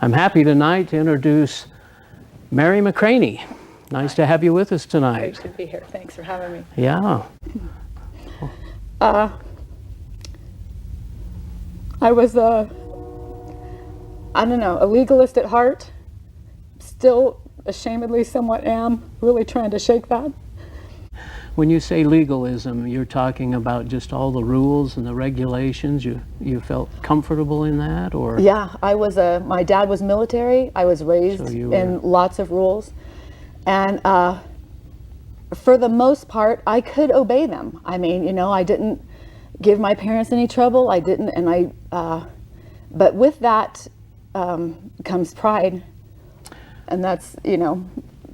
I'm happy tonight to introduce Mary McCraney. Nice to have you with us tonight. Great to be here. Thanks for having me. Yeah. I was I don't know, a legalist at heart. Still ashamedly somewhat am, really trying to shake that. When you say legalism, you're talking about just all the rules and the regulations. You felt comfortable in that, or? Yeah, my dad was military. I was raised So you in were- lots of rules. And for the most part, I could obey them. I mean, you know, I didn't give my parents any trouble. I didn't, but with that comes pride. And that's, you know,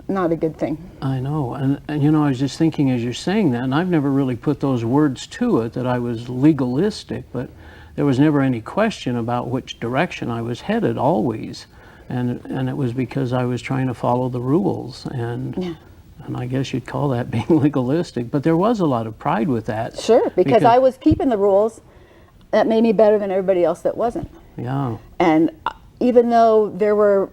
not a good thing. I know, and you know, I was just thinking as you're saying that, and I've never really put those words to it, that I was legalistic, but there was never any question about which direction I was headed, always. And it was because I was trying to follow the rules, and I guess you'd call that being legalistic, but there was a lot of pride with that. Sure, because I was keeping the rules. That made me better than everybody else that wasn't. Yeah. And even though there were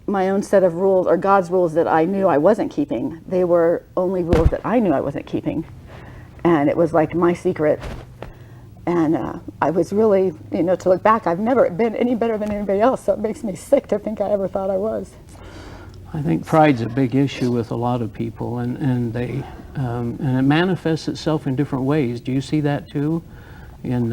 my own set of rules, or God's rules, that I knew I wasn't keeping, they were only rules that I knew I wasn't keeping. And it was like my secret. And I was really, you know, to look back, I've never been any better than anybody else, so it makes me sick to think I ever thought I was. I think pride's a big issue with a lot of people, and it manifests itself in different ways. Do you see that too? In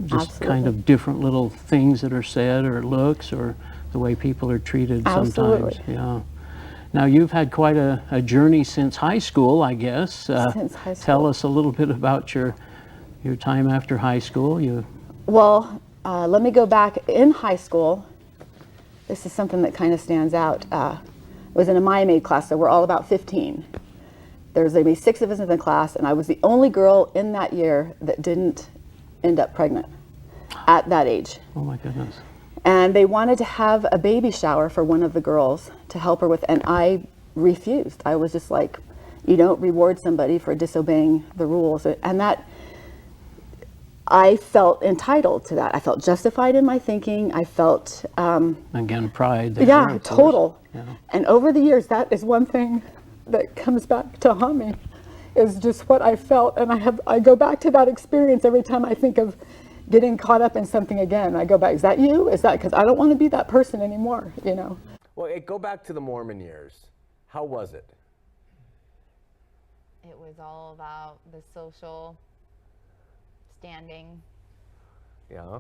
just Absolutely. kind of different little things that are said, or looks, or the way people are treated Absolutely. sometimes. Yeah. Now you've had quite a journey since high school, I guess. Since high school. Tell us a little bit about your time after high school. Well, let me go back. In high school, this is something that kind of stands out. I was in a Miami class, so we're all about 15. There's maybe 6 of us in the class, and I was the only girl in that year that didn't end up pregnant at that age. Oh my goodness. And they wanted to have a baby shower for one of the girls to help her with, and I refused. I was just like, you don't reward somebody for disobeying the rules. And that, I felt entitled to that. I felt justified in my thinking. I felt Again, pride. there, yeah, of course. total. Yeah. And over the years, that is one thing that comes back to haunt me, is just what I felt. And I go back to that experience every time I think of getting caught up in something again. I go back, is that you? Is that, because I don't want to be that person anymore, you know? Well, go back to the Mormon years. How was it? It was all about the social standing, Yeah.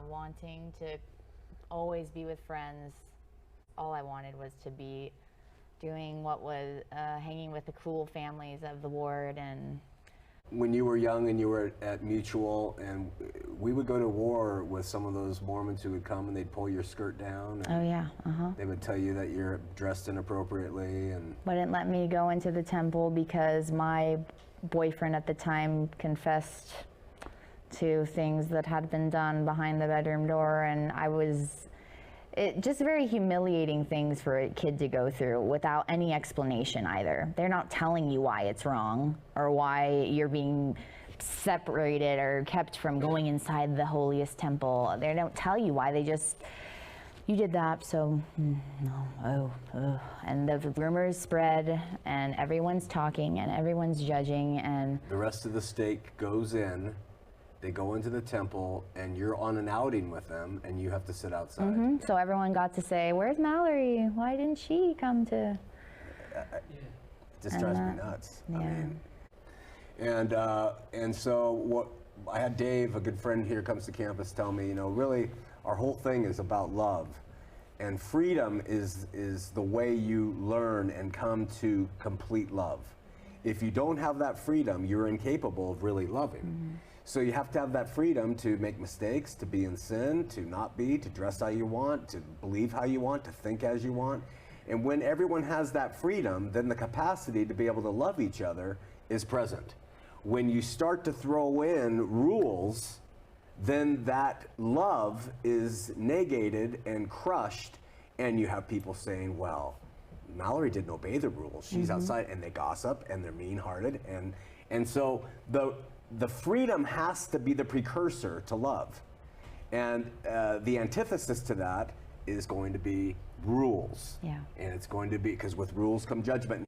wanting to always be with friends. All I wanted was to be doing what was hanging with the cool families of the ward. And When you were young and you were at Mutual, and we would go to war with some of those Mormons who would come and they'd pull your skirt down. And oh yeah, they would tell you that you're dressed inappropriately. And wouldn't let me go into the temple because my boyfriend at the time confessed to things that had been done behind the bedroom door, and just very humiliating things for a kid to go through without any explanation either. They're not telling you why it's wrong or why you're being separated or kept from going inside the holiest temple. They don't tell you why. They just, you did that, so no, and the rumors spread, and everyone's talking and everyone's judging, and the rest of the stake goes in. They go into the temple, and you're on an outing with them, and you have to sit outside. so everyone got to say, "Where's Mallory? Why didn't she come to?" It just drives me nuts. Yeah. I mean, and so what? I had Dave, a good friend here, comes to campus, tell me, you know, really, our whole thing is about love, and freedom is the way you learn and come to complete love. If you don't have that freedom, you're incapable of really loving. So you have to have that freedom to make mistakes, to be in sin, to not be, to dress how you want, to believe how you want, to think as you want. And when everyone has that freedom, then the capacity to be able to love each other is present. When you start to throw in rules, then that love is negated and crushed, and you have people saying, well, Mallory didn't obey the rules. She's outside, and they gossip, and they're mean-hearted. And so the freedom has to be the precursor to love. And the antithesis to that is going to be rules. Yeah. And it's going to be, because with rules come judgment.